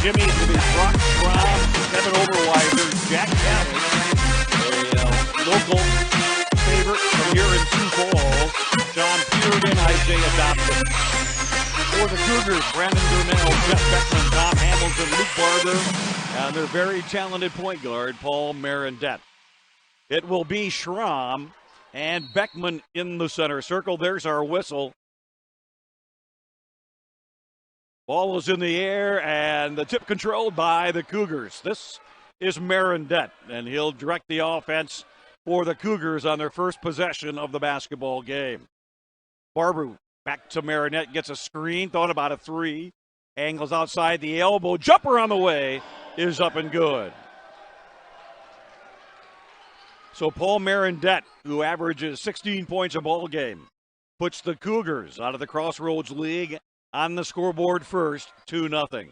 Jimmy will be Brock Schramm, Kevin Oberweiser, Jack Talley, a local favorite from here in Sioux Falls, John Puritan, Isaiah Dobson. For the Cougars, Brandon Durnell, Jeff Beckman, Tom Hamilton, Luke Barber, and their very talented point guard, Paul Marendette. It will be Schramm and Beckman in the center circle. There's our whistle. Ball is in the air, and the tip controlled by the Cougars. This is Marendette, and he'll direct the offense for the Cougars on their first possession of the basketball game. Barber back to Marendette, gets a screen, thought about a three, angles outside the elbow, jumper on the way is up and good. So Paul Marendette, who averages 16 points a ball game, puts the Cougars out of the Crossroads League on the scoreboard first, 2-0.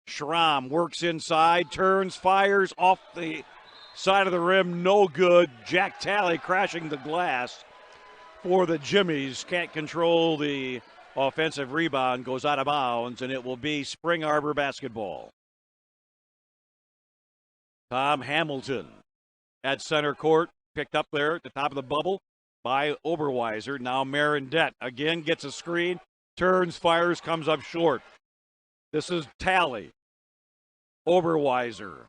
Schramm works inside, turns, fires off the side of the rim, no good. Jack Talley crashing the glass for the Jimmies. Can't control the offensive rebound, goes out of bounds, and it will be Spring Arbor basketball. Tom Hamilton at center court, picked up there at the top of the bubble by Oberweiser. Now Marendette again gets a screen, turns, fires, comes up short. This is Talley. Oberweiser.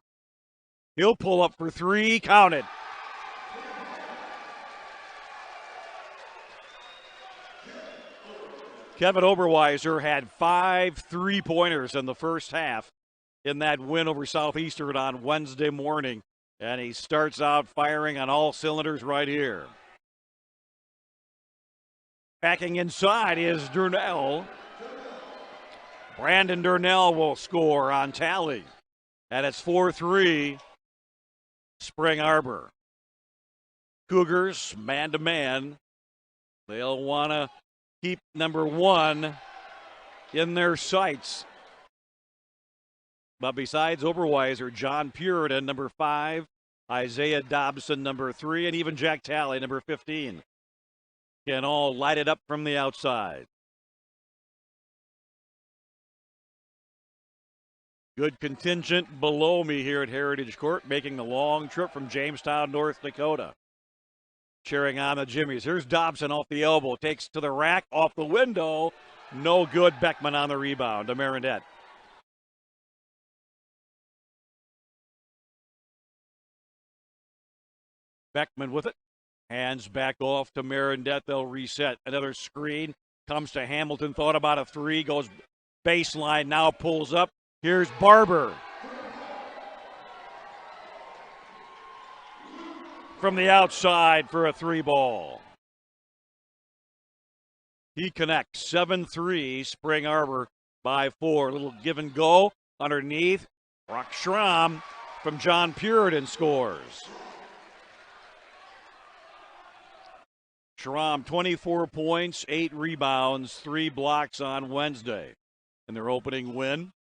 He'll pull up for three, count it. Kevin Oberweiser had 5 3-pointers in the first half in that win over Southeastern on Wednesday morning. And he starts out firing on all cylinders right here. Backing inside is Durnell. Brandon Durnell will score on Talley. And it's 4-3, Spring Arbor. Cougars, man-to-man. They'll want to keep number one in their sights. But besides Oberweiser, John Puritan, number 5, Isaiah Dobson, number 3, and even Jack Talley, number 15, can all light it up from the outside. Good contingent below me here at Heritage Court, making the long trip from Jamestown, North Dakota. Cheering on the Jimmies. Here's Dobson off the elbow, takes to the rack, off the window. No good. Beckman on the rebound to Marendette. Beckman with it. Hands back off to Marendette. They'll reset. Another screen. Comes to Hamilton. Thought about a three. Goes baseline. Now pulls up. Here's Barber. From the outside for a three ball. He connects. 7-3. Spring Arbor by 4. Little give and go. Underneath. Brock Schramm from John Puritan scores. Schramm, 24 points, 8 rebounds, 3 blocks on Wednesday. In their opening win,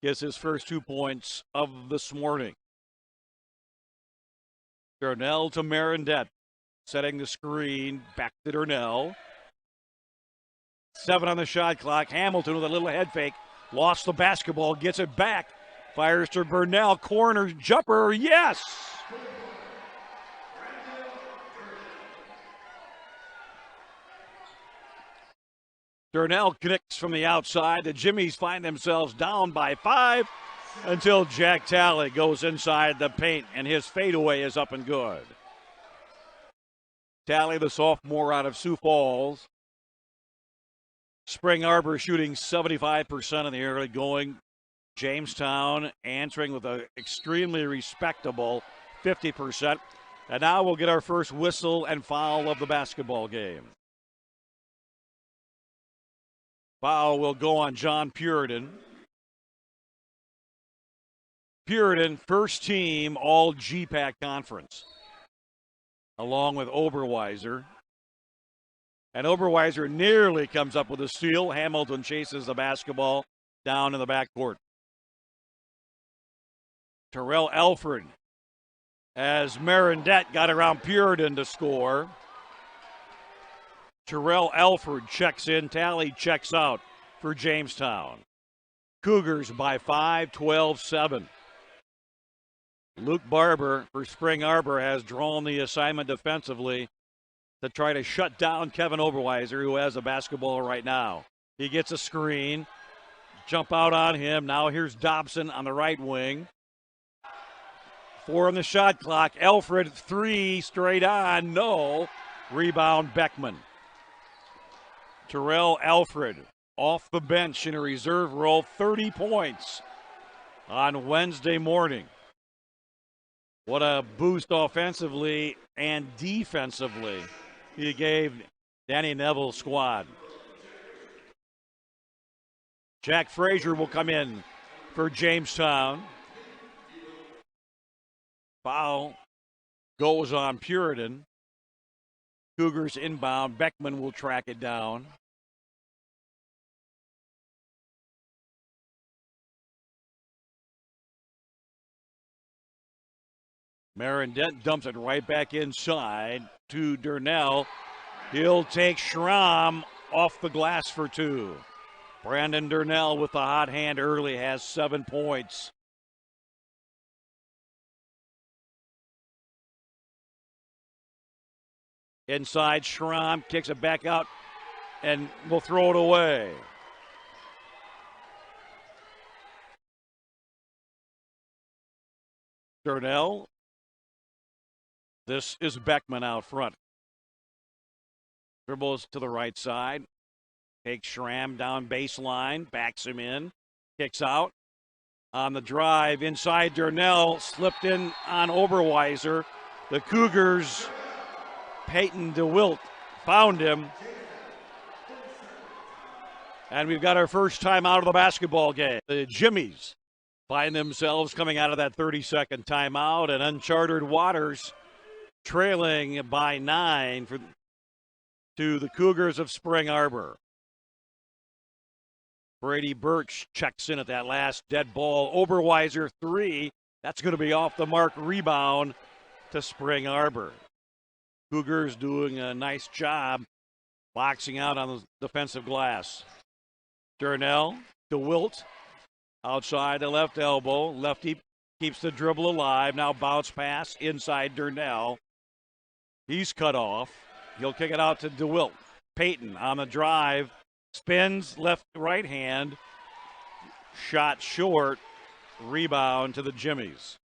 gets his first 2 points of this morning. Durnell to Marendette, setting the screen, back to Durnell. 7 on the shot clock. Hamilton with a little head fake, lost the basketball, gets it back, fires to Burnell, corner jumper, yes! Durnell connects from the outside. The Jimmies find themselves down by 5 until Jack Talley goes inside the paint, and his fadeaway is up and good. Talley, the sophomore out of Sioux Falls. Spring Arbor shooting 75% in the early going. Jamestown answering with an extremely respectable 50%. And now we'll get our first whistle and foul of the basketball game. Foul will go on John Puritan. Puritan, first team all GPAC conference, along with Oberweiser. And Oberweiser nearly comes up with a steal. Hamilton chases the basketball down in the backcourt. Terrell Alford, as Marendette got around Puritan to score. Terrell Alford checks in. Talley checks out for Jamestown. Cougars by 5, 12-7. Luke Barber for Spring Arbor has drawn the assignment defensively to try to shut down Kevin Oberweiser, who has the basketball right now. He gets a screen, jump out on him. Now here's Dobson on the right wing. 4 on the shot clock. Alfred, 3 straight on, no. Rebound Beckman. Terrell Alfred off the bench in a reserve role, 30 points on Wednesday morning. What a boost offensively and defensively he gave Danny Neville's squad. Jack Frazier will come in for Jamestown. Foul goes on Puritan. Cougars inbound. Beckman will track it down. Marindette dumps it right back inside to Durnell. He'll take Schramm off the glass for 2. Brandon Durnell with the hot hand early has 7 points. Inside, Schramm kicks it back out and will throw it away. Durnell. This is Beckman out front. Dribbles to the right side. Takes Schramm down baseline. Backs him in. Kicks out. On the drive inside, Durnell slipped in on Oberweiser. The Cougars, Peyton DeWilt found him. And we've got our first time out of the basketball game. The Jimmies find themselves coming out of that 30-second timeout, and uncharted waters trailing by 9 to the Cougars of Spring Arbor. Brady Birch checks in at that last dead ball. Oberweiser 3. That's going to be off the mark. Rebound to Spring Arbor. Cougars doing a nice job boxing out on the defensive glass. Durnell, DeWilt, outside the left elbow. Lefty keeps the dribble alive. Now bounce pass inside Durnell. He's cut off. He'll kick it out to DeWilt. Peyton on the drive. Spins left right hand. Shot short. Rebound to the Jimmies.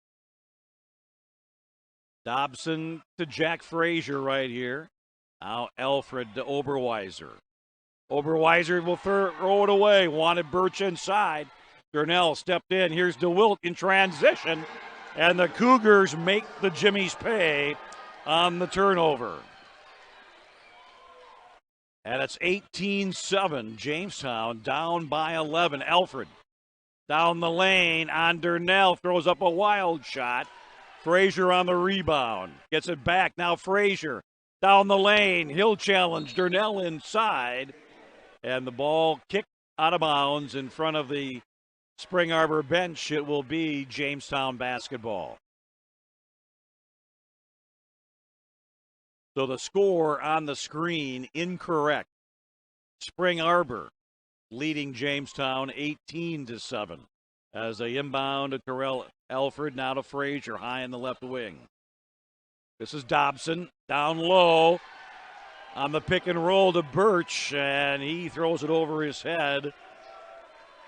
Dobson to Jack Frazier right here. Now Alfred to Oberweiser. Oberweiser will throw it away. Wanted Birch inside. Durnell stepped in. Here's DeWilt in transition. And the Cougars make the Jimmies pay on the turnover. And it's 18-7. Jamestown down by 11. Alfred down the lane on Durnell. Throws up a wild shot. Frazier on the rebound. Gets it back. Now Frazier down the lane. He'll challenge Durnell inside. And the ball kicked out of bounds in front of the Spring Arbor bench. It will be Jamestown basketball. So the score on the screen incorrect. Spring Arbor leading Jamestown 18-7 as they inbound to Terrell Alfred, now to Frazier, high in the left wing. This is Dobson down low on the pick and roll to Birch, and he throws it over his head.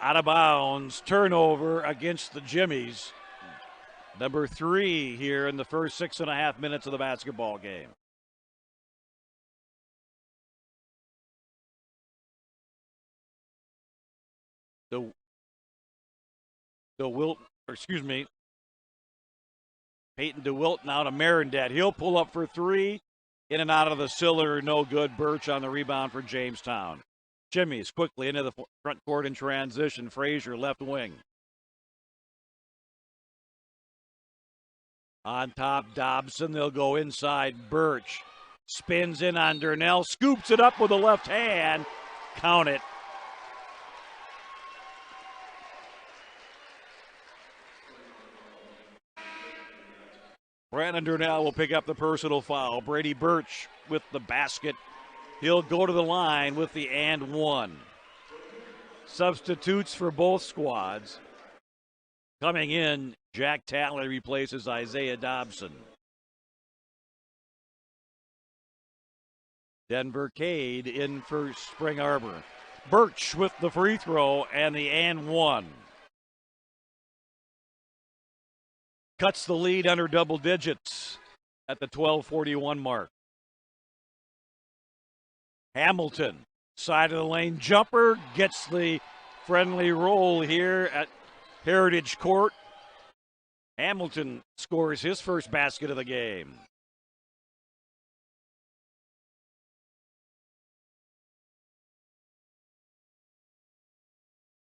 Out of bounds, turnover against the Jimmies. Number 3 here in the first 6.5 minutes of the basketball game. Peyton DeWilt now to Marindette. He'll pull up for 3. In and out of the cylinder, no good. Birch on the rebound for Jamestown. Jimmies quickly into the front court in transition. Frazier left wing. On top, Dobson. They'll go inside. Birch spins in on Durnell. Scoops it up with the left hand. Count it. Brandon Durnell will pick up the personal foul. Brady Birch with the basket. He'll go to the line with the and one. Substitutes for both squads. Coming in, Jack Talley replaces Isaiah Dobson. Denver Cade in for Spring Arbor. Birch with the free throw and the and one. Cuts the lead under double digits at the 12:41 mark. Hamilton, side of the lane jumper, gets the friendly roll here at Heritage Court. Hamilton scores his first basket of the game.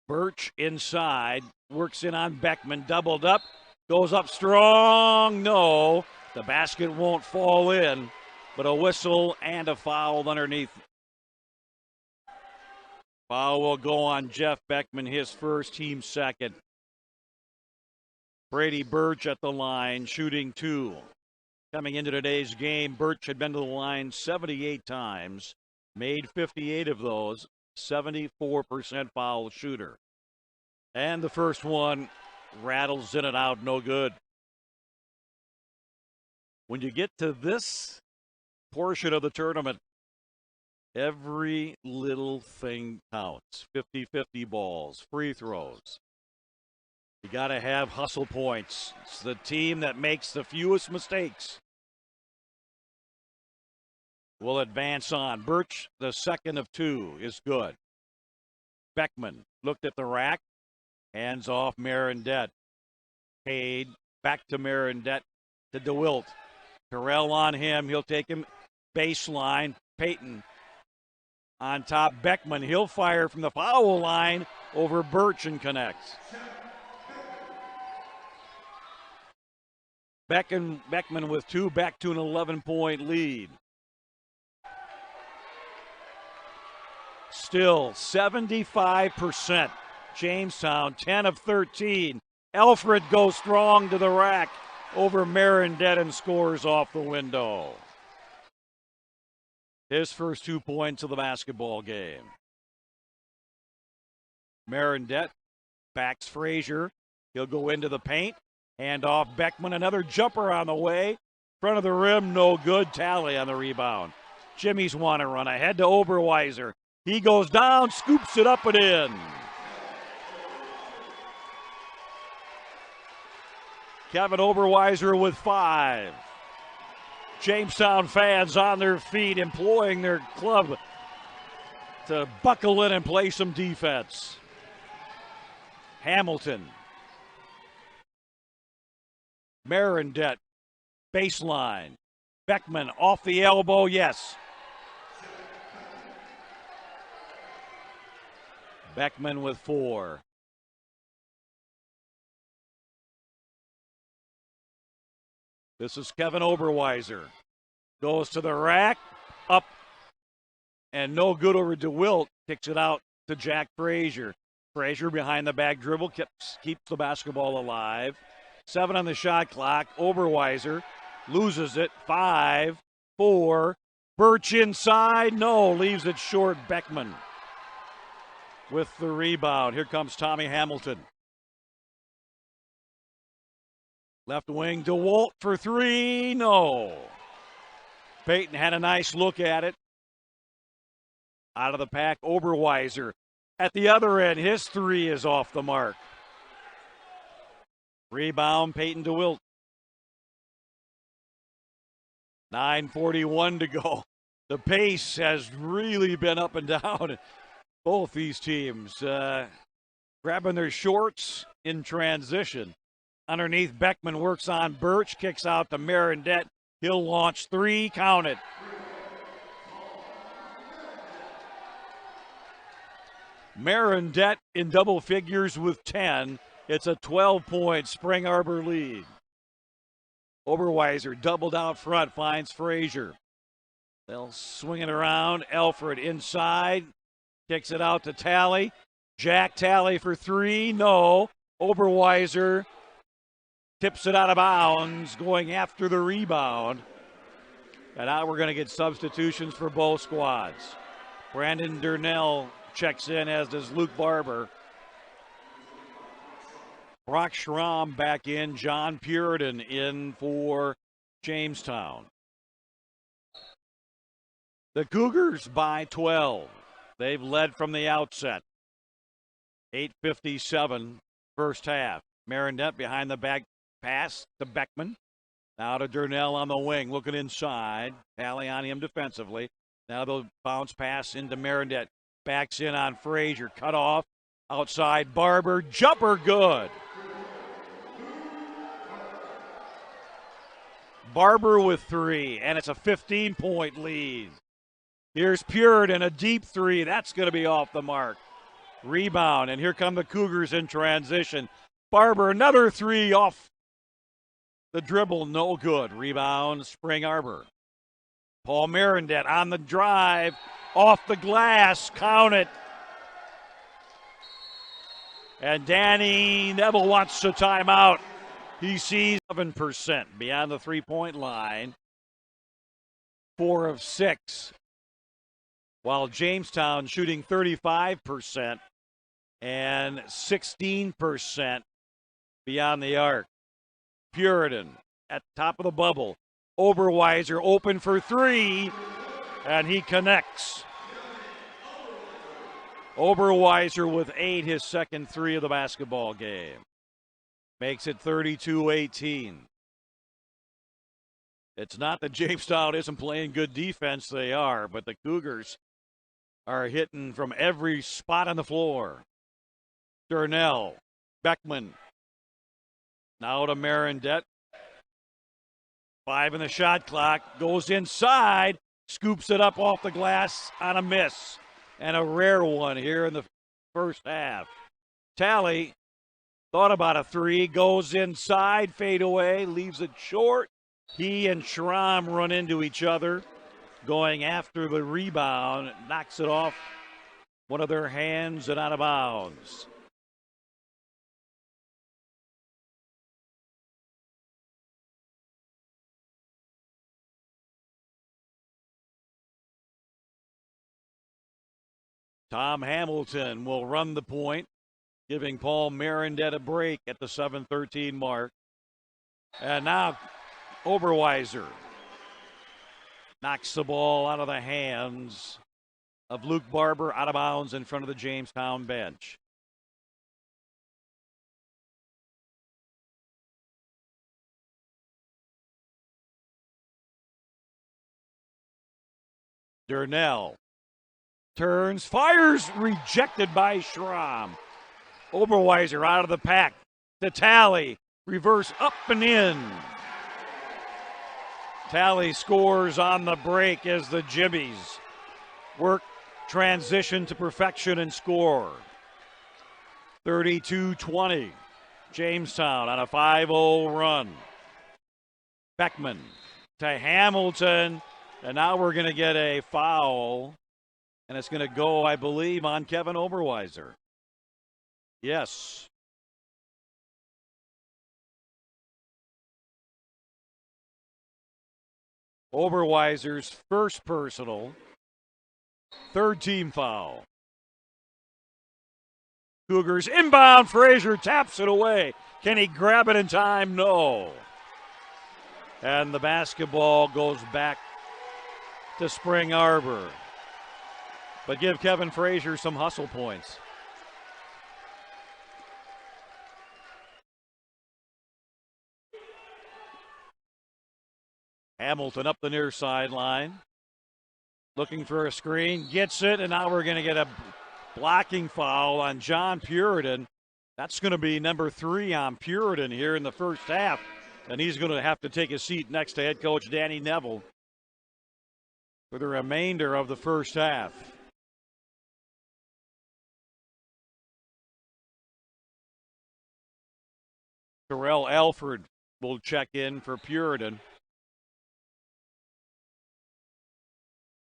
Birch inside, works in on Beckman, doubled up, goes up strong, no. The basket won't fall in, but a whistle and a foul underneath. Foul will go on Jeff Beckman, his first, team second. Brady Birch at the line, shooting 2. Coming into today's game, Birch had been to the line 78 times, made 58 of those, 74% foul shooter. And the first one rattles in and out, no good. When you get to this portion of the tournament, every little thing counts. 50-50 balls, free throws. You got to have hustle points. It's the team that makes the fewest mistakes will advance on. Birch, the second of 2, is good. Beckman looked at the rack, hands off Marendette. Cade back to Marendette to DeWilt. Terrell on him, he'll take him baseline. Payton on top, Beckman, he'll fire from the foul line over Birch and connects. Beckman with 2, back to an 11-point lead. Still 75%. Jamestown, 10 of 13. Alfred goes strong to the rack over Marendette and scores off the window. His first 2 points of the basketball game. Marendette backs Frazier. He'll go into the paint. Hand off Beckman, another jumper on the way. Front of the rim, no good. Talley on the rebound. Jimmy's want to run ahead to Oberweiser. He goes down, scoops it up and in. Kevin Oberweiser with 5. Jamestown fans on their feet, employing their club to buckle in and play some defense. Hamilton. Marendette, baseline. Beckman off the elbow, yes. Beckman with 4. This is Kevin Oberweiser. Goes to the rack, up, and no good over DeWilt. Kicks it out to Jack Frazier. Frazier behind the back dribble, keeps the basketball alive. 7 on the shot clock. Oberweiser loses it. 5, 4. Birch inside. No, leaves it short. Beckman with the rebound. Here comes Tommy Hamilton. Left wing, DeWalt for 3. No. Payton had a nice look at it. Out of the pack, Oberweiser. At the other end, his 3 is off the mark. Rebound, Payton DeWilt. 9:41 to go. The pace has really been up and down. Both these teams grabbing their shorts in transition. Underneath, Beckman works on Birch, kicks out to Marendette. He'll launch 3, count it. Marendette in double figures with 10. It's a 12-point Spring Arbor lead. Oberweiser doubled out front, finds Frazier. They'll swing it around. Alfred inside, kicks it out to Talley. Jack Talley for 3, no. Oberweiser tips it out of bounds, going after the rebound. And now we're going to get substitutions for both squads. Brandon Durnell checks in, as does Luke Barber. Brock Schramm back in. John Puritan in for Jamestown. The Cougars by 12. They've led from the outset. 8:57 first half. Marindette behind the back pass to Beckman. Now to Durnell on the wing, looking inside. Tally on him defensively. Now the bounce pass into Marindette. Backs in on Frazier. Cut off. Outside Barber. Jumper good. Barber with 3, and it's a 15-point lead. Here's Puritan, a deep 3. That's going to be off the mark. Rebound, and here come the Cougars in transition. Barber, another 3 off the dribble, no good. Rebound, Spring Arbor. Paul Marindette on the drive, off the glass, count it. And Danny Neville wants a timeout. He sees 7% beyond the three-point line. 4 of 6. While Jamestown shooting 35% and 16% beyond the arc. Puritan at the top of the bubble. Oberweiser open for 3, and he connects. Oberweiser with 8, his second 3 of the basketball game. Makes it 32-18. It's not that Jamestown isn't playing good defense, they are, but the Cougars are hitting from every spot on the floor. Durnell, Beckman, now to Marindette. 5 in the shot clock, goes inside, scoops it up off the glass on a miss, and a rare one here in the first half. Tally thought about a 3, goes inside, fade away, leaves it short. He and Schramm run into each other, going after the rebound, knocks it off one of their hands and out of bounds. Tom Hamilton will run the point, giving Paul Marindette a break at the 7:13 mark. And now Oberweiser knocks the ball out of the hands of Luke Barber, out of bounds in front of the Jamestown bench. Durnell turns, fires, rejected by Schramm. Oberweiser out of the pack to Tally, reverse up and in. Tally scores on the break as the Jimmies work transition to perfection and score. 32-20. Jamestown on a 5-0 run. Beckman to Hamilton, and now we're going to get a foul, and it's going to go, I believe, on Kevin Oberweiser. Yes. Oberweiser's first personal, third team foul. Cougars inbound, Frazier taps it away. Can he grab it in time? No. And the basketball goes back to Spring Arbor. But give Kevin Frazier some hustle points. Hamilton up the near sideline. Looking for a screen, gets it, and now we're going to get a blocking foul on John Puritan. That's going to be number 3 on Puritan here in the first half, and he's going to have to take a seat next to head coach Danny Neville for the remainder of the first half. Terrell Alford will check in for Puritan.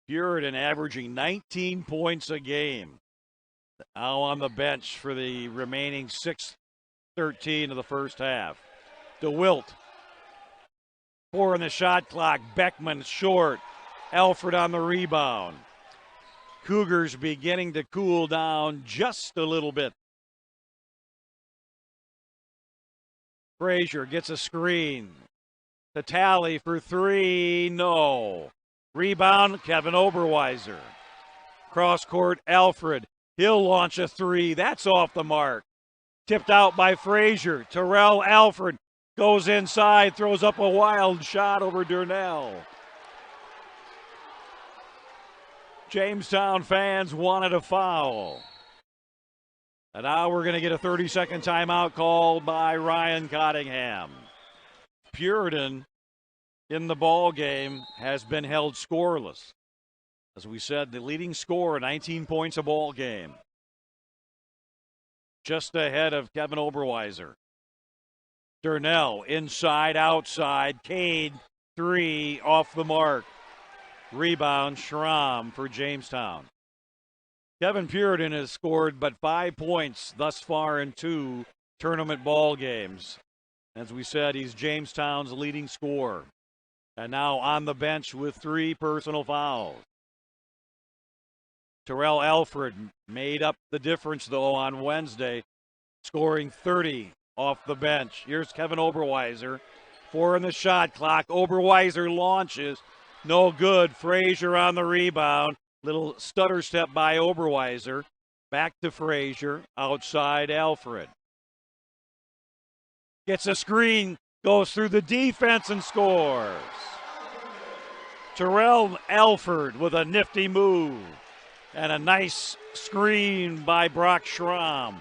Puritan averaging 19 points a game. Now on the bench for the remaining 6:13 of the first half. DeWilt. 4 in the shot clock. Beckman short. Alford on the rebound. Cougars beginning to cool down just a little bit. Frazier gets a screen. The tally for three, no. Rebound, Kevin Oberweiser. Cross court, Alfred. He'll launch a three. That's off the mark. Tipped out by Frazier. Terrell Alfred goes inside, throws up a wild shot over Durnell. Jamestown fans wanted a foul. And now we're going to get a 30-second timeout called by Ryan Cottingham. Puritan in the ball game has been held scoreless. As we said, the leading scorer, 19 points a ball game. Just ahead of Kevin Oberweiser. Durnell inside, outside. Cade, three, off the mark. Rebound, Schramm for Jamestown. Kevin Puritan has scored but 5 points thus far in 2 tournament ball games. As we said, he's Jamestown's leading scorer. And now on the bench with 3 personal fouls. Terrell Alfred made up the difference, though, on Wednesday, scoring 30 off the bench. Here's Kevin Oberweiser. 4 in the shot clock. Oberweiser launches. No good. Frazier on the rebound. Little stutter step by Oberweiser. Back to Frazier. Outside Alfred. Gets a screen. Goes through the defense and scores. Terrell Alfred with a nifty move. And a nice screen by Brock Schramm.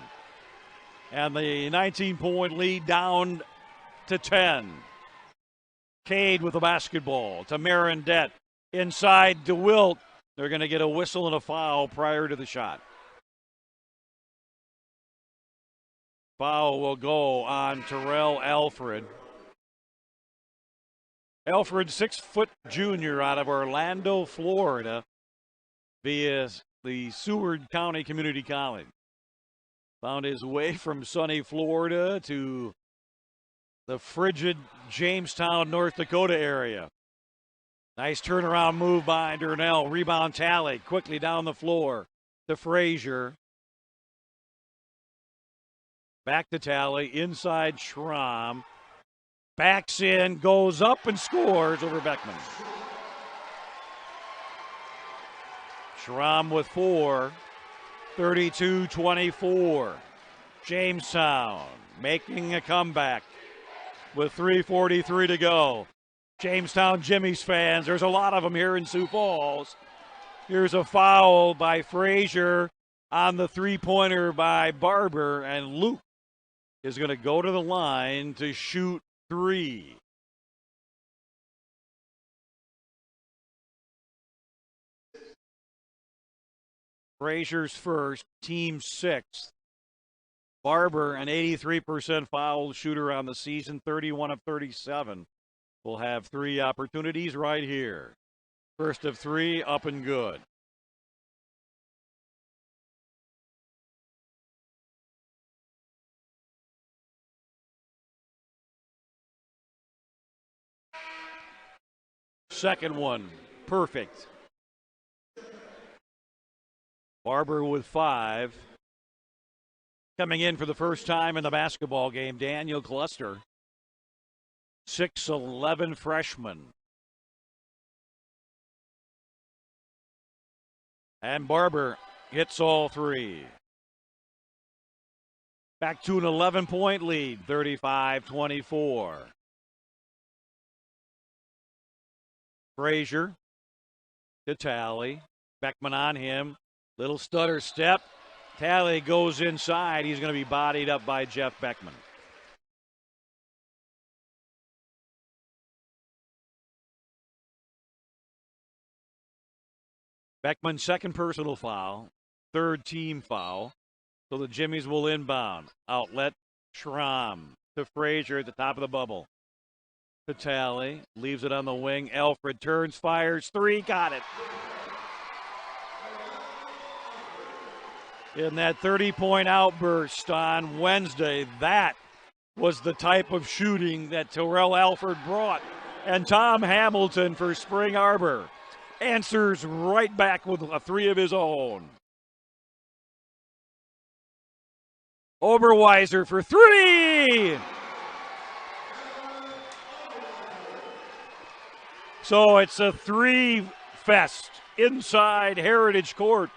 And the 19-point lead down to 10. Cade with the basketball to Marindette. Inside DeWilt. They're going to get a whistle and a foul prior to the shot. Foul will go on Terrell Alfred. Alfred, 6-foot junior out of Orlando, Florida, via the Seward County Community College. Found his way from sunny Florida to the frigid Jamestown, North Dakota area. Nice turnaround move by Durnell. Rebound Tally quickly down the floor to Frazier. Back to Tally. Inside Schramm. Backs in, goes up and scores over Beckman. Schramm with 4. 32-24. Jamestown making a comeback with 3:43 to go. Jamestown Jimmy's fans, there's a lot of them here in Sioux Falls. Here's a foul by Frazier on the three-pointer by Barber, and Luke is going to go to the line to shoot 3. Frazier's first, team 6th. Barber, an 83% foul shooter on the season, 31 of 37. Will have 3 opportunities right here. First of 3, up and good. Second one, perfect. Barber with 5. Coming in for the first time in the basketball game, Daniel Cluster. 6'11" freshman. And Barber hits all 3. Back to an 11-point lead, 35-24. Frazier to Tally. Beckman on him. Little stutter step. Tally goes inside. He's going to be bodied up by Jeff Beckman. Beckman's second personal foul, 3rd team foul. So the Jimmies will inbound. Outlet, Schramm to Frazier at the top of the bubble. To Tally, leaves it on the wing. Alfred turns, fires, 3, got it. In that 30-point outburst on Wednesday, that was the type of shooting that Terrell Alfred brought. And Tom Hamilton for Spring Arbor answers right back with a three of his own. Oberweiser for three. So it's a three fest inside Heritage Court.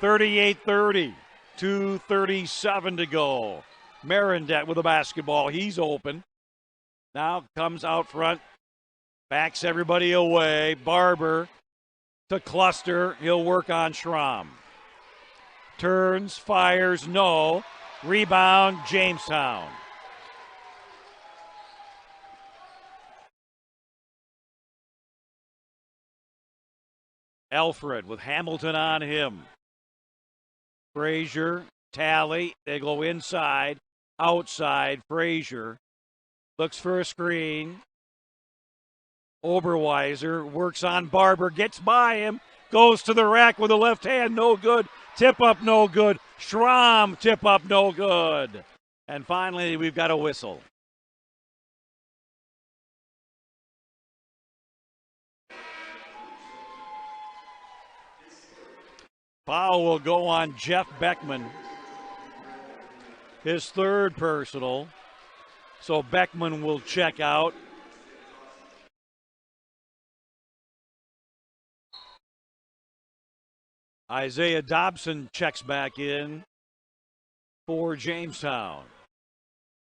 38-30, 2:37 to go. Marindet with the basketball. He's open. Now comes out front, backs everybody away. Barber to cluster. He'll work on Schramm. Turns, fires, no. Rebound, Jamestown. Alfred with Hamilton on him. Frazier, Talley, they go inside, outside. Frazier looks for a screen. Oberweiser works on Barber, gets by him, goes to the rack with the left hand, no good. Tip up, no good. Schramm, tip up, no good. And finally, we've got a whistle. Foul will go on Jeff Beckman. His third personal. So Beckman will check out. Isaiah Dobson checks back in for Jamestown.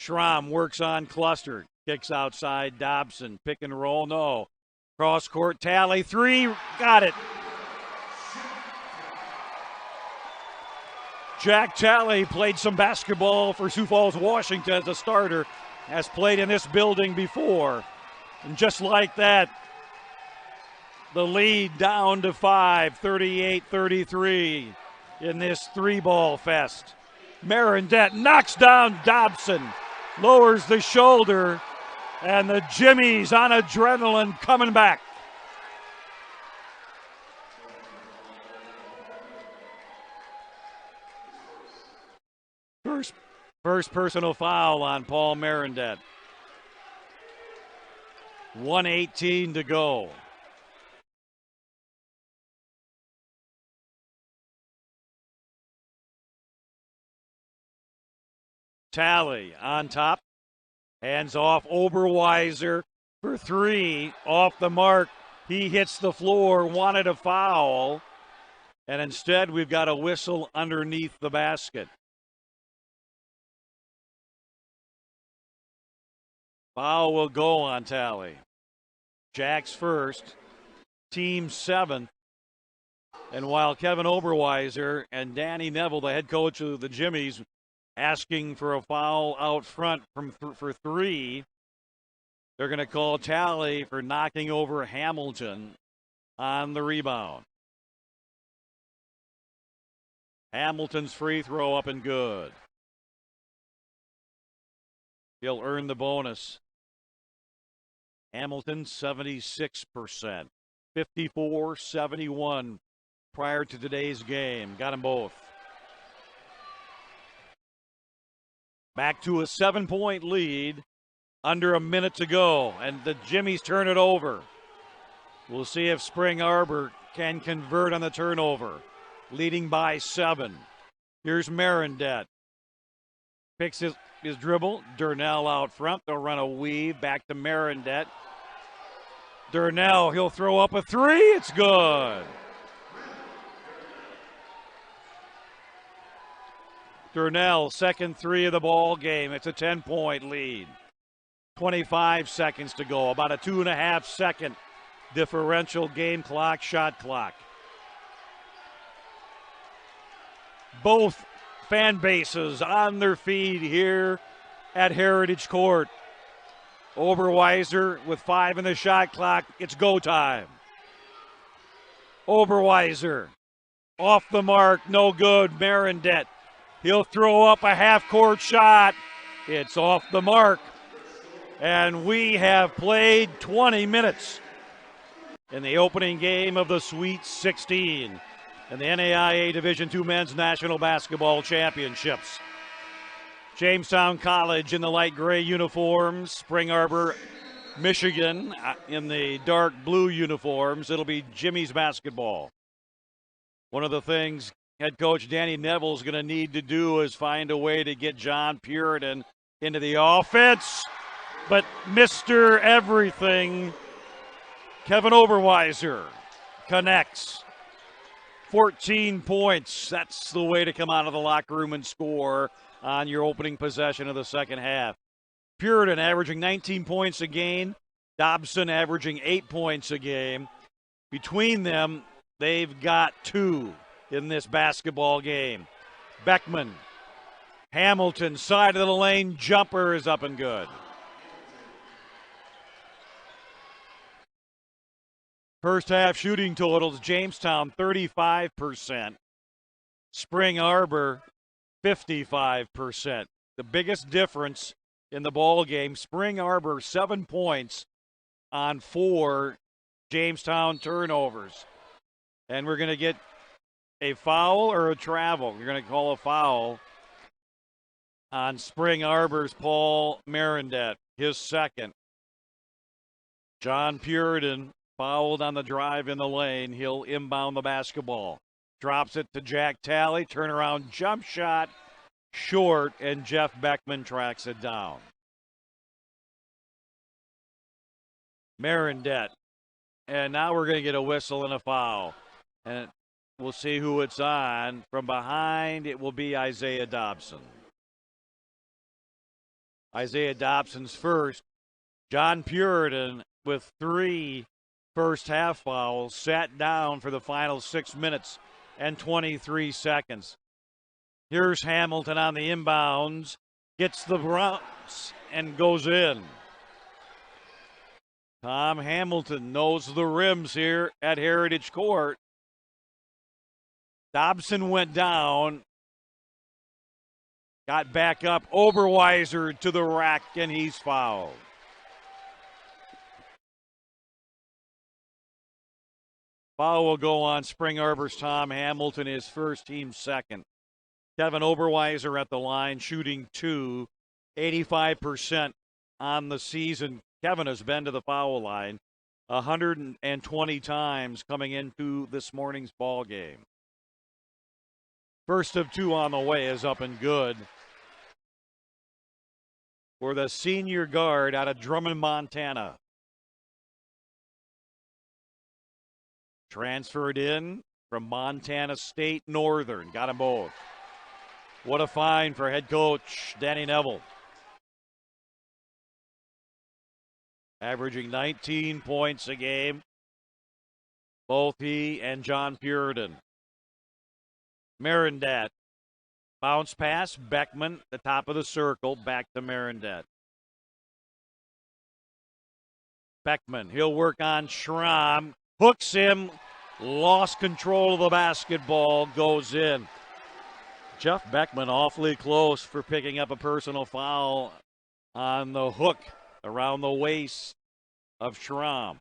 Schramm works on cluster. Kicks outside Dobson. Pick and roll, no. Cross court, Talley, three, got it. Jack Talley played some basketball for Sioux Falls, Washington as a starter, has played in this building before. And just like that, the lead down to 5, 38-33 in this three-ball fest. Marindet knocks down Dobson, lowers the shoulder, and the Jimmies on adrenaline coming back. First personal foul on Paul Marindet. 1:18 to go. Talley on top. Hands off. Oberweiser for three. Off the mark. He hits the floor. Wanted a foul. And instead, we've got a whistle underneath the basket. Foul will go on Talley. Jack's first. Team seventh. And while Kevin Oberweiser and Danny Neville, the head coach of the Jimmies, asking for a foul out front for three, they're going to call Talley for knocking over Hamilton on the rebound. Hamilton's free throw up and good. He'll earn the bonus. Hamilton 76%, 54-71 prior to today's game. Got them both. Back to a 7-point lead, under a minute to go, and the Jimmies turn it over. We'll see if Spring Arbor can convert on the turnover, leading by 7. Here's Marindet. Picks his dribble. Durnell out front. They'll run a weave back to Marindet. Durnell, he'll throw up a three. It's good. Durnell, second three of the ball game. It's a 10-point lead. 25 seconds to go. About a 2.5 second differential game clock, shot clock. Both fan bases on their feet here at Heritage Court. Oberweiser with 5 in the shot clock. It's go time. Oberweiser off the mark, no good. Marindet, he'll throw up a half-court shot. It's off the mark. And we have played 20 minutes in the opening game of the Sweet 16 in the NAIA Division II Men's National Basketball Championships. Jamestown College in the light gray uniforms. Spring Arbor Michigan in the dark blue uniforms. It'll be Jimmy's basketball. One of the things head coach Danny Neville's going to need to do is find a way to get John Puritan into the offense. But Mr. Everything, Kevin Oberweiser, connects. 14 points. That's the way to come out of the locker room and score on your opening possession of the second half. Puritan averaging 19 points a game. Dobson averaging 8 points a game. Between them, they've got 2 in this basketball game. Beckman, Hamilton, side of the lane, jumper is up and good. First half shooting totals, Jamestown 35%. Spring Arbor 55%. The biggest difference in the ball game, Spring Arbor 7 points on 4 Jamestown turnovers. And we're going to get a foul or a travel. You're going to call a foul on Spring Arbor's Paul Marindet, his second. John Puritan fouled on the drive in the lane. He'll inbound the basketball. Drops it to Jack Talley. Turnaround jump shot. Short, and Jeff Beckman tracks it down. Marindet. And now we're going to get a whistle and a foul. And we'll see who it's on. From behind, it will be Isaiah Dobson. Isaiah Dobson's first. John Puritan with 3 first half fouls sat down for the final 6 minutes and 23 seconds. Here's Hamilton on the inbounds, gets the bounce and goes in. Tom Hamilton knows the rims here at Heritage Court. Dobson went down, got back up. Oberweiser to the rack, and he's fouled. Foul will go on Spring Arbor's Tom Hamilton, his first, team second. Kevin Oberweiser at the line, shooting 2, 85% on the season. Kevin has been to the foul line 120 times coming into this morning's ball game. First of 2 on the way is up and good for the senior guard out of Drummond, Montana. Transferred in from Montana State Northern. Got them both. What a find for head coach Danny Neville. Averaging 19 points a game. Both he and John Puritan. Marindet. Bounce pass. Beckman, the top of the circle. Back to Marindet. Beckman, he'll work on Schramm. Hooks him. Lost control of the basketball. Goes in. Jeff Beckman awfully close for picking up a personal foul on the hook around the waist of Schramm.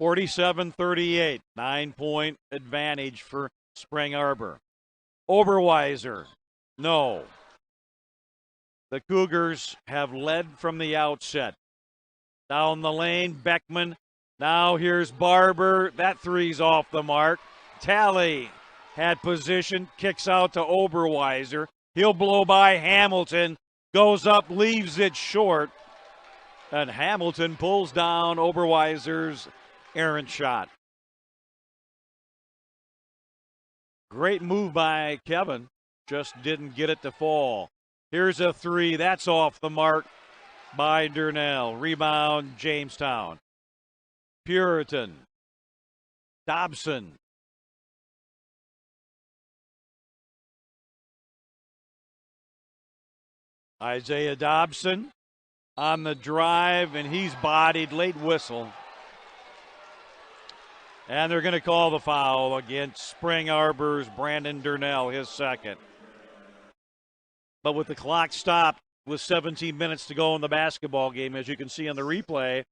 47-38, 9-point advantage for Spring Arbor. Oberweiser, no. The Cougars have led from the outset. Down the lane, Beckman. Now here's Barber. That three's off the mark. Talley had position, kicks out to Oberweiser. He'll blow by Hamilton. Goes up, leaves it short. And Hamilton pulls down Oberweiser's errant shot. Great move by Kevin. Just didn't get it to fall. Here's a three. That's off the mark by Durnell. Rebound, Jamestown. Puritan. Dobson. Isaiah Dobson on the drive, and he's bodied. Late whistle. And they're going to call the foul against Spring Arbor's Brandon Durnell, his second. But with the clock stopped with 17 minutes to go in the basketball game, as you can see on the replay,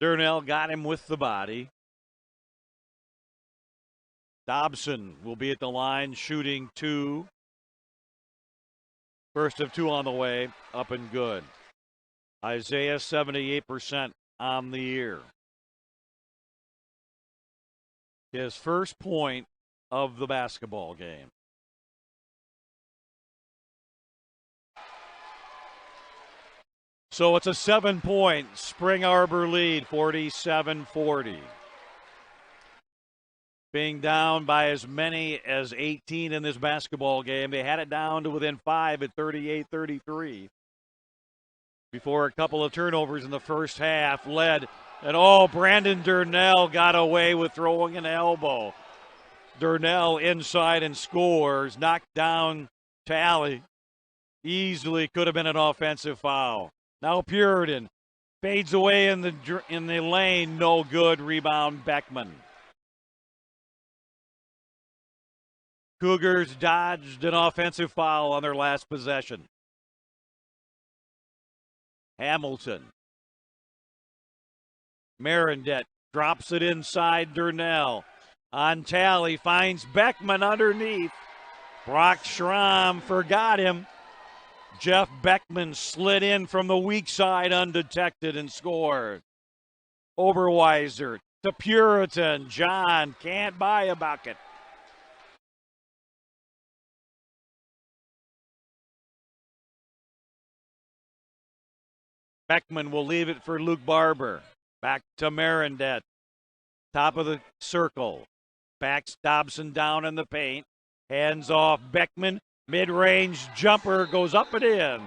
Durnell got him with the body. Dobson will be at the line shooting two. First of two on the way, up and good. Isaiah 78% on the year. His first point of the basketball game. So it's a 7-point Spring Arbor lead, 47-40. Being down by as many as 18 in this basketball game. They had it down to within 5 at 38-33. Before a couple of turnovers in the first half led. And Brandon Durnell got away with throwing an elbow. Durnell inside and scores. Knocked down Talley. Easily could have been an offensive foul. Now Puritan fades away in the lane. No good. Rebound Beckman. Cougars dodged an offensive foul on their last possession. Hamilton. Marindet drops it inside Durnell. On Talley, finds Beckman underneath. Brock Schramm forgot him. Jeff Beckman slid in from the weak side undetected and scored. Oberweiser to Puritan. John can't buy a bucket. Beckman will leave it for Luke Barber. Back to Marindet. Top of the circle. Backs Dobson down in the paint. Hands off Beckman. Mid-range jumper goes up and in.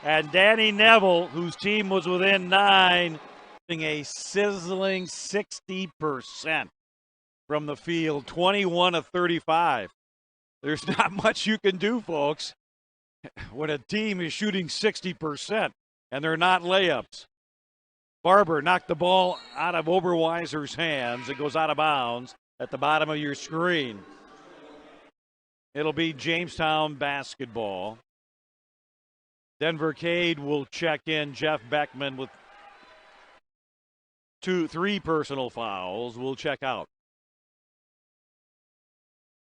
And Danny Neville, whose team was within 9, a sizzling 60% from the field, 21 of 35. There's not much you can do, folks, when a team is shooting 60% and they're not layups. Barber knocked the ball out of Oberweiser's hands. It goes out of bounds at the bottom of your screen. It'll be Jamestown basketball. Denver Cade will check in. Jeff Beckman with 3 personal fouls will check out.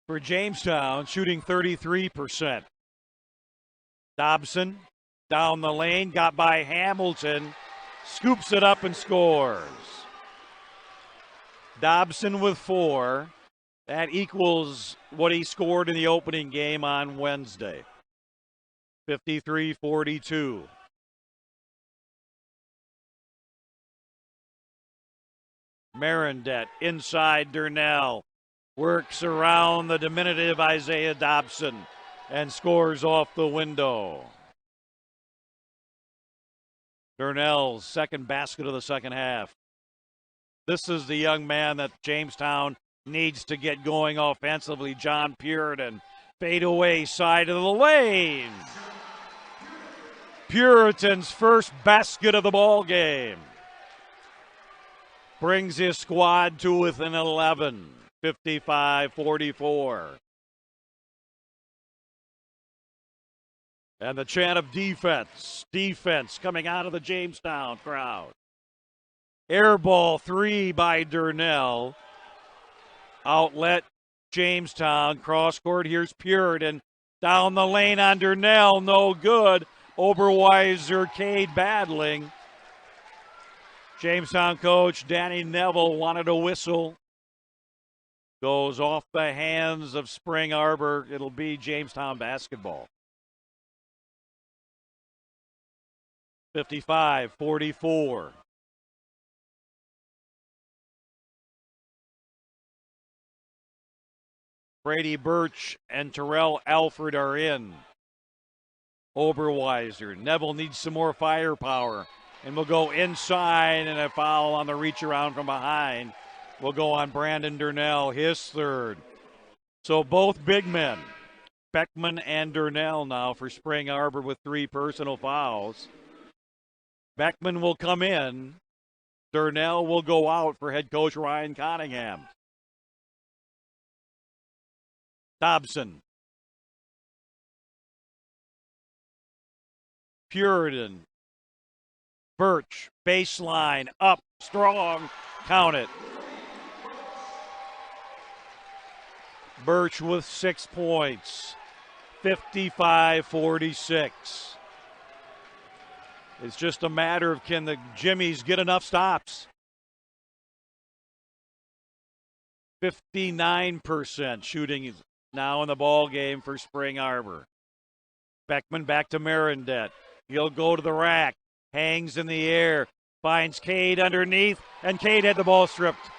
For Jamestown, shooting 33%. Dobson down the lane, got by Hamilton, scoops it up and scores. Dobson with 4. That equals what he scored in the opening game on Wednesday. 53-42. Marindet inside Durnell. Works around the diminutive Isaiah Dobson and scores off the window. Durnell's second basket of the second half. This is the young man that Jamestown needs to get going offensively. John Puritan, fade away side of the lane. Puritan's first basket of the ball game. Brings his squad to within 11, 55-44. And the chant of defense coming out of the Jamestown crowd. Air ball 3 by Durnell. Outlet Jamestown, cross court. Here's Puritan down the lane on Durnell, no good. Oberweiser, Cade battling. Jamestown coach Danny Neville wanted a whistle. Goes off the hands of Spring Arbor. It'll be Jamestown basketball. 55-44. Brady Birch and Terrell Alfred are in. Oberweiser. Neville needs some more firepower. And we'll go inside, and a foul on the reach around from behind. Will go on Brandon Durnell, his third. So both big men, Beckman and Durnell now for Spring Arbor with 3 personal fouls. Beckman will come in. Durnell will go out for head coach Ryan Cottingham. Dobson. Puritan. Birch, baseline, up, strong, count it. Birch with 6 points. 55-46. It's just a matter of can the Jimmies get enough stops. 59% shooting now in the ball game for Spring Arbor. Beckman back to Marindet. He'll go to the rack. Hangs in the air. Finds Cade underneath. And Cade had the ball stripped.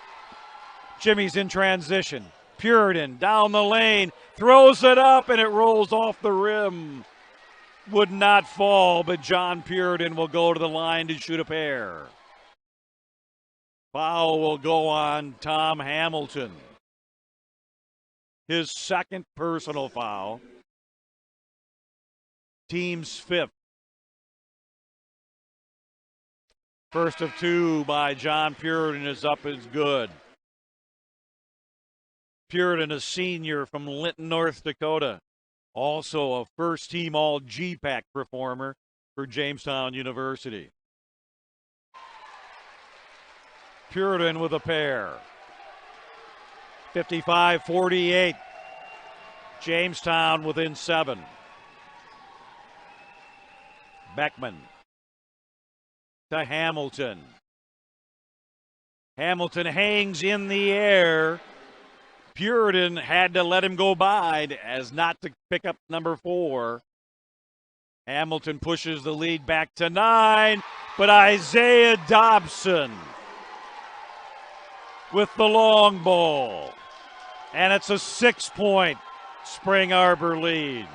Jimmy's in transition. Puritan down the lane. Throws it up and it rolls off the rim. Would not fall, but John Puritan will go to the line to shoot a pair. Foul will go on Tom Hamilton. His second personal foul. Team's fifth. First of two by John Puritan is up is good. Puritan, a senior from Linton, North Dakota. Also a first-team All-GPAC performer for Jamestown University. Puritan with a pair. 55-48. Jamestown within 7. Beckman to Hamilton. Hamilton hangs in the air. Puritan had to let him go by as not to pick up number 4. Hamilton pushes the lead back to 9, but Isaiah Dobson with the long ball. And it's a 6-point Spring Arbor lead.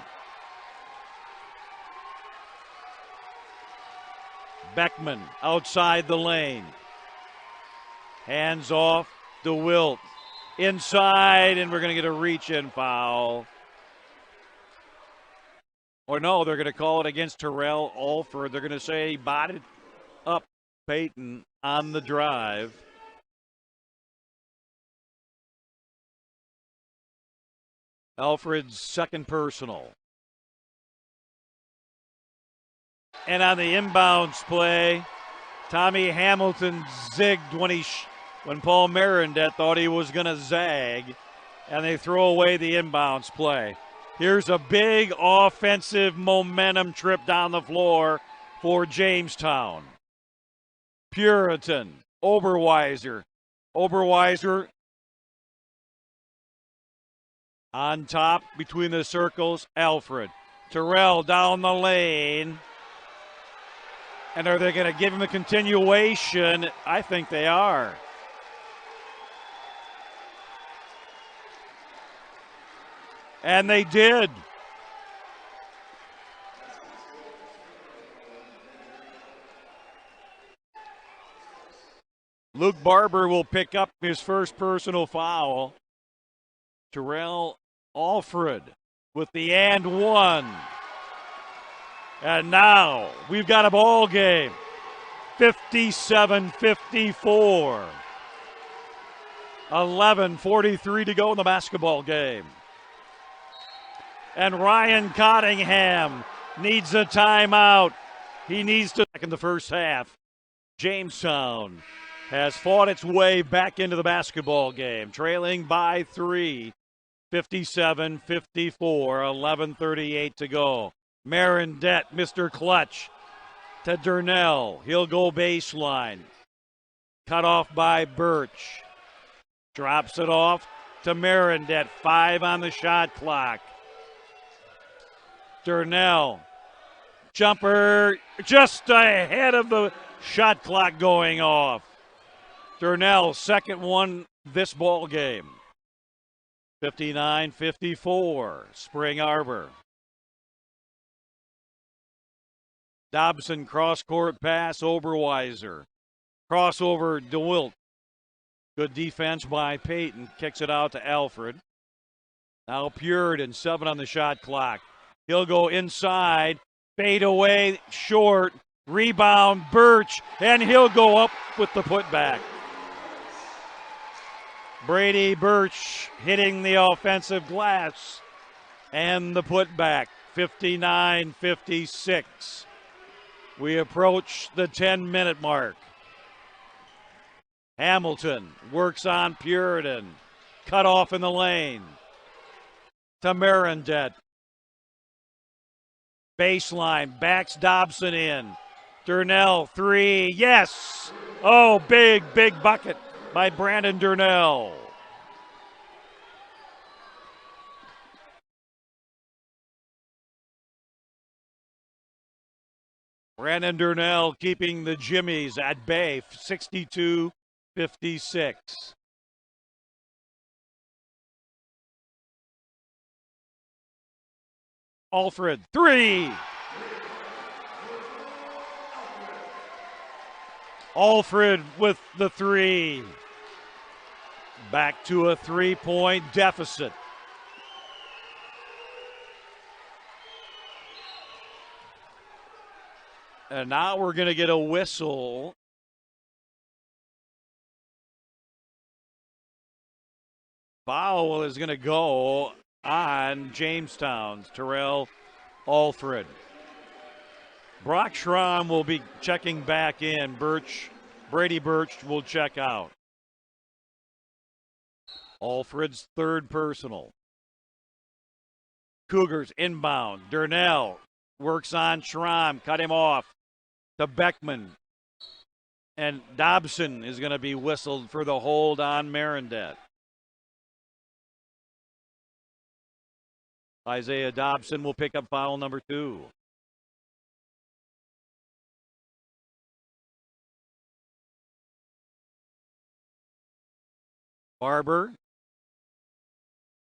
Beckman outside the lane. Hands off DeWilt. Inside, and we're going to get a reach-in foul. Or no, they're going to call it against Terrell Alford. They're going to say he botted up Peyton on the drive. Alfred's second personal. And on the inbounds play, Tommy Hamilton zigged when Paul Marindet thought he was going to zag, and they throw away the inbounds play. Here's a big offensive momentum trip down the floor for Jamestown. Puritan, Oberweiser. Oberweiser on top between the circles, Alfred. Terrell down the lane. And are they going to give him a continuation? I think they are. And they did. Luke Barber will pick up his first personal foul. Terrell Alfred with the and one. And now we've got a ball game. 57-54. 11:43 to go in the basketball game. And Ryan Cottingham needs a timeout. He needs to back in the first half. Jamestown has fought its way back into the basketball game, trailing by 3, 57-54, 11:38 to go. Marindet, Mr. Clutch, to Durnell. He'll go baseline. Cut off by Birch. Drops it off to Marindet. 5 on the shot clock. Durnell. Jumper just ahead of the shot clock going off. Durnell, second one this ball game. 59-54, Spring Arbor. Dobson cross-court pass, Oberweiser. Crossover, DeWilt. Good defense by Peyton. Kicks it out to Alfred. Now Puritan, 7 on the shot clock. He'll go inside, fade away, short, rebound, Birch, and he'll go up with the putback. Brady Birch hitting the offensive glass and the putback, 59-56. We approach the 10-minute mark. Hamilton works on Puritan. Cut off in the lane. To Marindet. Baseline, backs Dobson in. Durnell, three, yes! Oh, big bucket by Brandon Durnell. Brandon Durnell keeping the Jimmies at bay, 62-56. Alfred, three! Alfred with the three. Back to a 3-point deficit. And now we're going to get a whistle. Foul is going to go on Jamestown's Terrell Alfred. Brock Schramm will be checking back in. Brady Birch will check out. Alfred's third personal. Cougars inbound. Durnell works on Schramm, cut him off to Beckman. And Dobson is going to be whistled for the hold on Marindet. Isaiah Dobson will pick up foul number 2. Barber.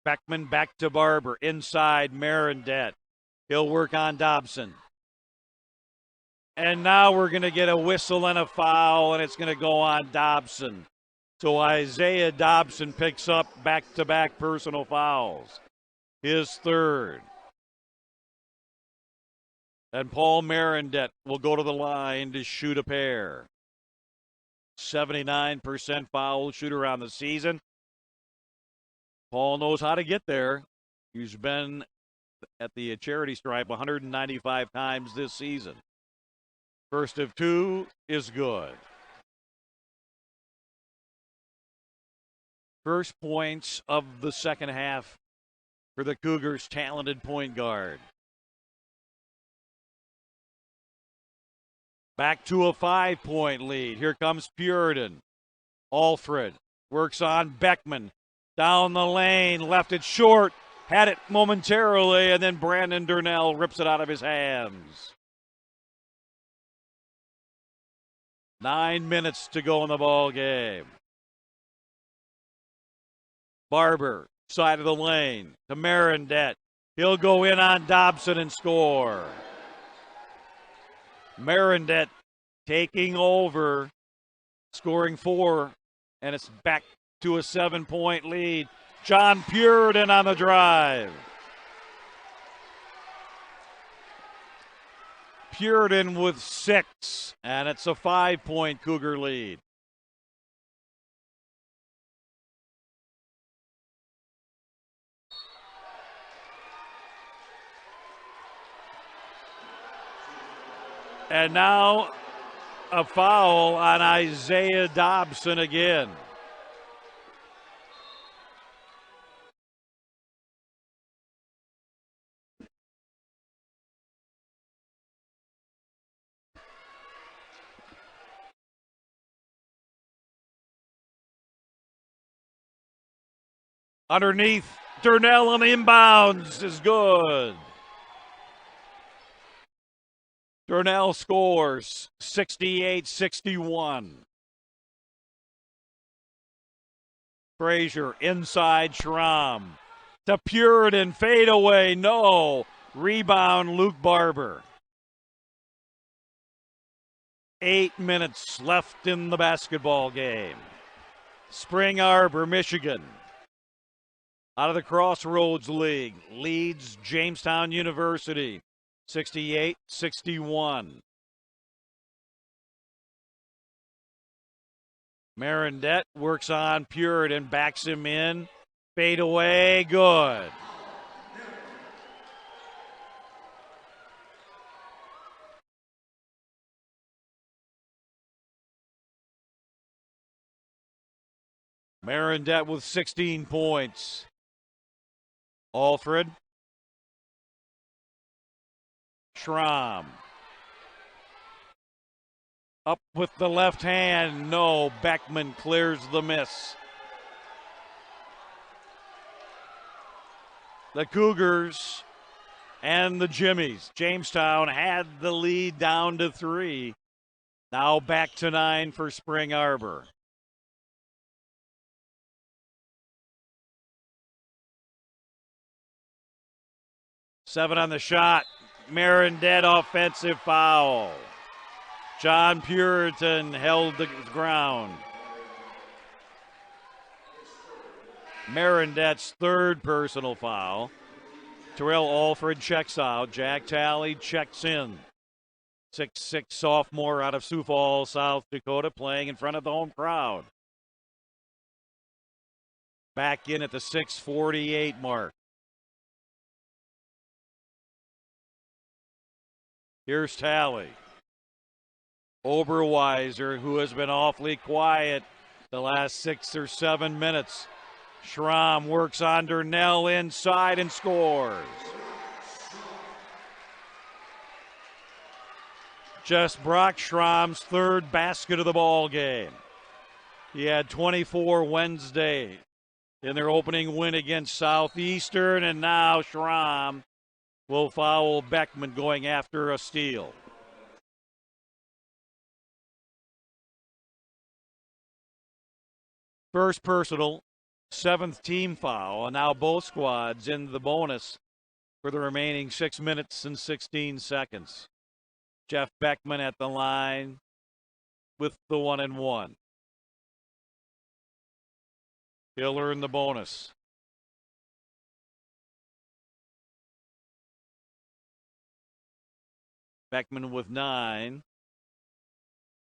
Beckman back to Barber. Inside Marindet. He'll work on Dobson. And now we're going to get a whistle and a foul, and it's going to go on Dobson. So Isaiah Dobson picks up back-to-back personal fouls. His third. And Paul Marindet will go to the line to shoot a pair. 79% foul shooter on the season. Paul knows how to get there. He's been at the charity stripe 195 times this season. First of 2 is good. First points of the second half for the Cougars' talented point guard. Back to a 5-point lead. Here comes Puritan. Alfred works on Beckman. Down the lane, left it short, had it momentarily, and then Brandon Durnell rips it out of his hands. 9 minutes to go in the ball game. Barber, side of the lane, to Marindet. He'll go in on Dobson and score. Marindet taking over, scoring 4, and it's back to a 7-point lead. John Puritan on the drive. Puritan with 6, and it's a 5-point Cougar lead. And now a foul on Isaiah Dobson again. Underneath, Durnell on the inbounds is good. Durnell scores 68-61. Frazier inside Schramm. To Puritan, fade away, no. Rebound, Luke Barber. 8 minutes left in the basketball game. Spring Arbor, Michigan. Out of the Crossroads League, leads Jamestown University, 68-61. Marindet works on Puritan, backs him in, fade away, good. Marindet with 16 points. Alfred. Schramm. Up with the left hand. No, Beckman clears the miss. The Cougars and the Jimmies. Jamestown had the lead down to 3. Now back to 9 for Spring Arbor. Seven on the shot. Marindet offensive foul. John Puritan held the ground. Marindet's third personal foul. Terrell Alford checks out. Jack Talley checks in. 6'6" sophomore out of Sioux Falls, South Dakota, playing in front of the home crowd. Back in at the 6:48 mark. Here's Talley. Oberweiser, who has been awfully quiet the last 6 or 7 minutes. Schramm works on Durnell inside and scores. Just Brock Schramm's third basket of the ball game. He had 24 Wednesday in their opening win against Southeastern, and now Schramm will foul Beckman going after a steal. First personal, 7th team foul, and now both squads in the bonus for the remaining 6 minutes and 16 seconds. Jeff Beckman at the line with the 1-and-1. He'll earn the bonus. Beckman with 9,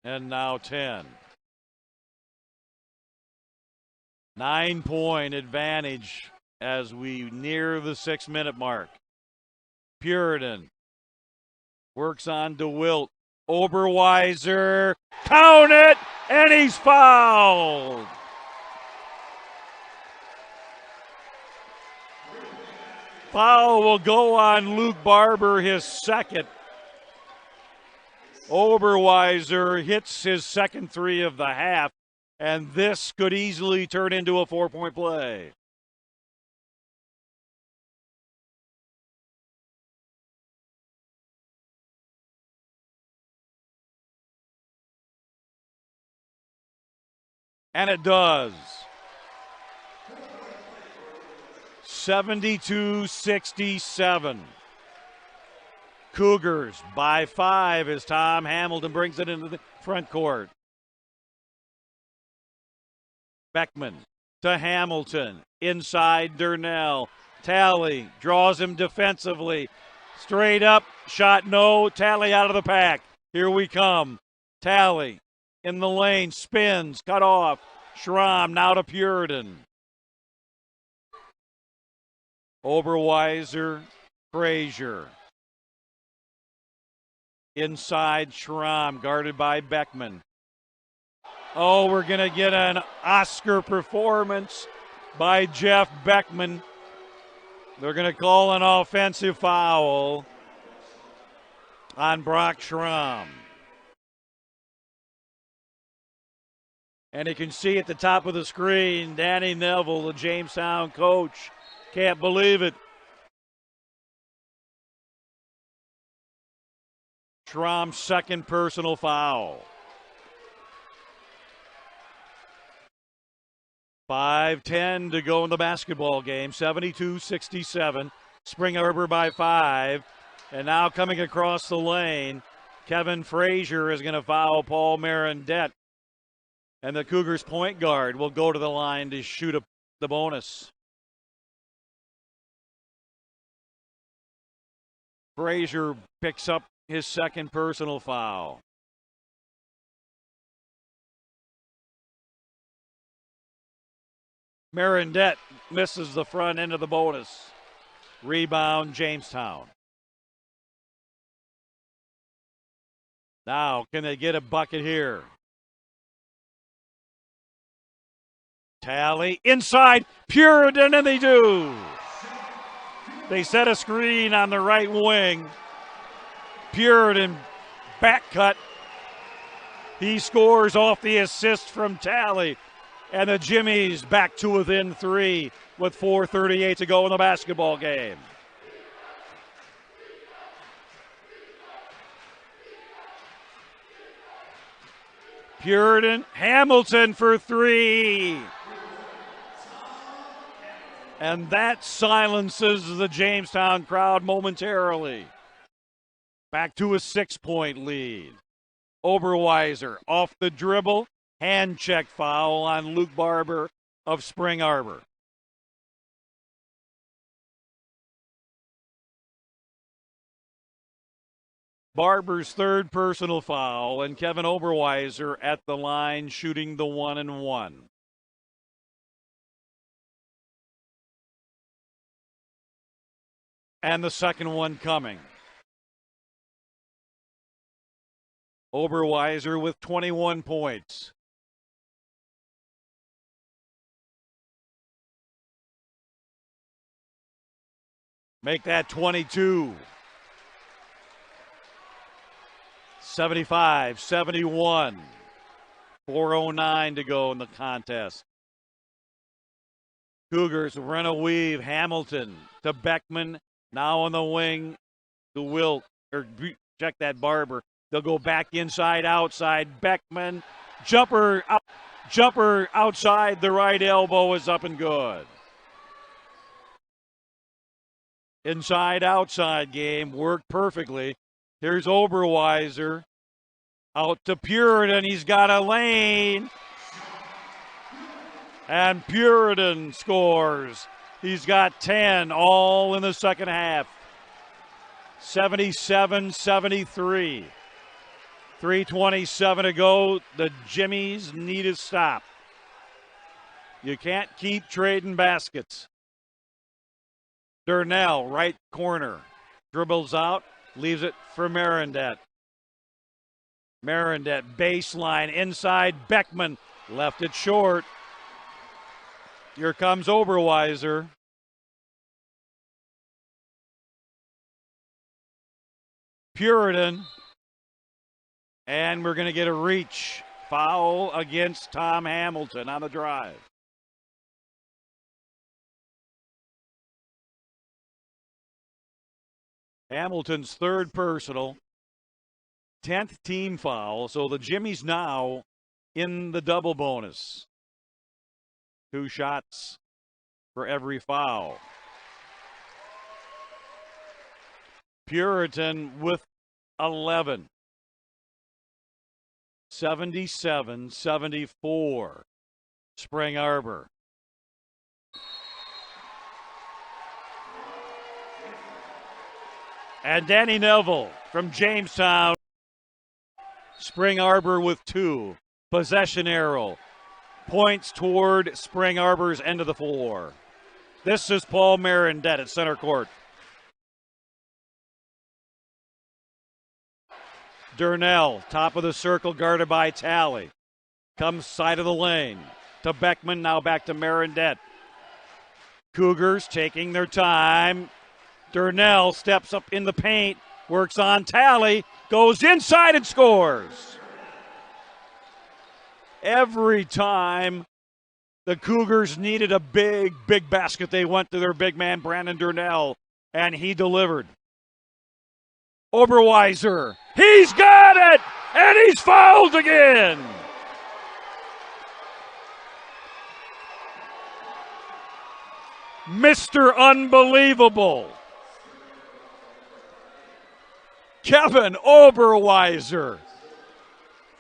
and now 10. 9-point advantage as we near the 6-minute mark. Puritan works on DeWilt. Oberweiser, count it, and he's fouled. Foul will go on Luke Barber, his second. Oberweiser hits his second 3 of the half, and this could easily turn into a 4-point play. And it does. 72-67. Cougars by 5 as Tom Hamilton brings it into the front court. Beckman to Hamilton. Inside Durnell. Talley draws him defensively. Straight up. Shot no. Talley out of the pack. Here we come. Talley in the lane. Spins. Cut off. Schramm now to Puritan. Oberweiser. Frazier. Inside Schramm, guarded by Beckman. Oh, we're going to get an Oscar performance by Jeff Beckman. They're going to call an offensive foul on Brock Schramm. And you can see at the top of the screen, Danny Neville, the Jamestown coach, can't believe it. Schramm's second personal foul. 5:10 to go in the basketball game. 72-67. Spring Arbor by 5. And now coming across the lane, Kevin Frazier is going to foul Paul Marindet. And the Cougars point guard will go to the line to shoot the bonus. Frazier picks up his second personal foul. Marindet misses the front end of the bonus. Rebound, Jamestown. Now, can they get a bucket here? Talley inside, Puritan, and they do. They set a screen on the right wing. Puritan back cut. He scores off the assist from Talley. And the Jimmies back to within 3 with 4:38 to go in the basketball game. Puritan, Hamilton for 3. And that silences the Jamestown crowd momentarily. Back to a 6-point lead. Oberweiser off the dribble. Hand check foul on Luke Barber of Spring Arbor. Barber's third personal foul, and Kevin Oberweiser at the line shooting the 1-and-1. And the second one coming. Oberweiser with 21 points. Make that 22. 75-71. 4:09 to go in the contest. Cougars run a weave. Hamilton to Beckman. Now on the wing to Wilt. Or check that Barber. They'll go back inside, outside. Beckman. Jumper outside the right elbow is up and good. Inside-outside game worked perfectly. Here's Oberweiser out to Puritan. He's got a lane. And Puritan scores. He's got 10 all in the second half. 77-73. 3:27 to go. The Jimmies need a stop. You can't keep trading baskets. Durnell, right corner. Dribbles out, leaves it for Marindet. Marindet, baseline, inside Beckman. Left it short. Here comes Oberweiser. Puritan. And we're going to get a reach. Foul against Tom Hamilton on the drive. Hamilton's third personal, 10th team foul, so the Jimmies now in the double bonus. 2 shots for every foul. Puritan with 11. 77-74. Spring Arbor. And Danny Neville from Jamestown. Spring Arbor with 2. Possession arrow. Points toward Spring Arbor's end of the floor. This is Paul Marindet at center court. Durnell, top of the circle, guarded by Talley. Comes side of the lane to Beckman, now back to Marindet. Cougars taking their time. Durnell steps up in the paint, works on Talley, goes inside and scores. Every time the Cougars needed a big basket, they went to their big man, Brandon Durnell, and he delivered. Oberweiser, he's got it, and he's fouled again. Mr. Unbelievable. Kevin Oberweiser,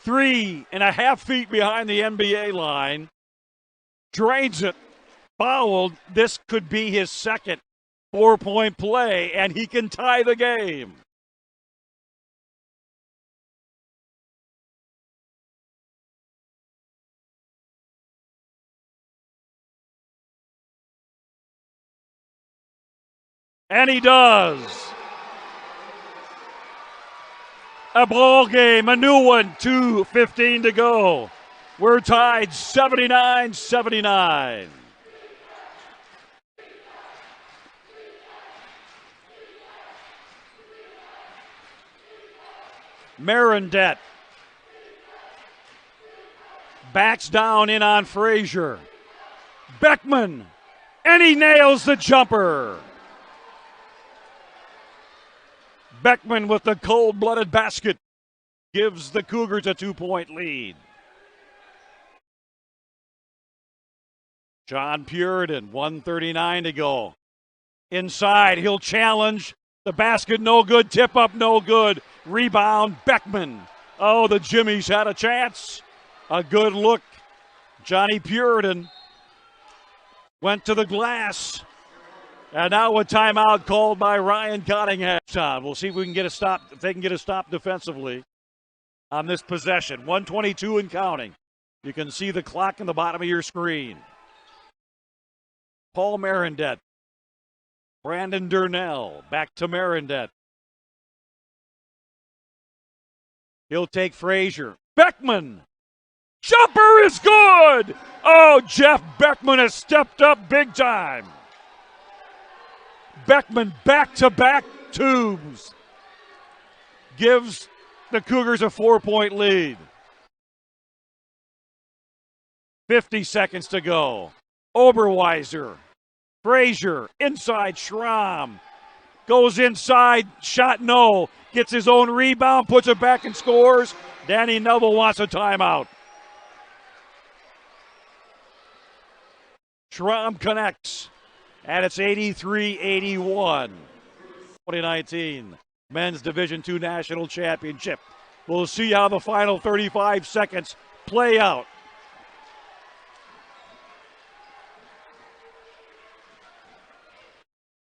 3.5 feet behind the NBA line, drains it, fouled. This could be his second 4-point play, and he can tie the game. And he does. A ball game, a new one, 2:15 to go. We're tied 79-79. Marindet backs down in on Frazier. Beckman, and he nails the jumper. Beckman with the cold-blooded basket gives the Cougars a 2-point lead. John Puritan, 1:39 to go. Inside, he'll challenge. The basket no good, tip up no good. Rebound, Beckman. Oh, the Jimmies had a chance. A good look. Johnny Puritan went to the glass. And now a timeout called by Ryan Cottingham. We'll see if we can get a stop, if they can get a stop defensively on this possession. 1:22 and counting. You can see the clock in the bottom of your screen. Paul Marindet. Brandon Durnell back to Marindet. He'll take Frazier. Beckman. Jumper is good. Oh, Jeff Beckman has stepped up big time. Beckman back-to-back tubes. Gives the Cougars a 4-point lead. 50 seconds to go. Oberweiser. Frazier, inside Schramm. Goes inside, shot no. Gets his own rebound, puts it back and scores. Danny Neville wants a timeout. Schramm connects, and it's 83-81. 2019 Men's Division II National Championship. We'll see how the final 35 seconds play out.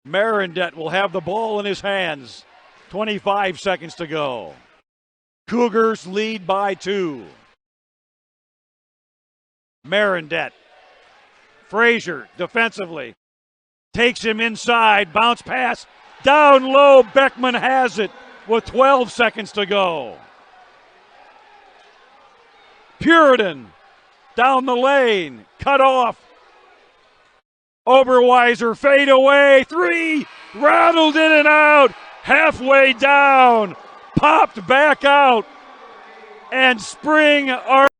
Marindet will have the ball in his hands. 25 seconds to go. Cougars lead by 2. Marindet. Frazier defensively. Takes him inside. Bounce pass. Down low. Beckman has it with 12 seconds to go. Puritan down the lane. Cut off. Oberweiser fade away. 3. Rattled in and out. Halfway down. Popped back out. And Spring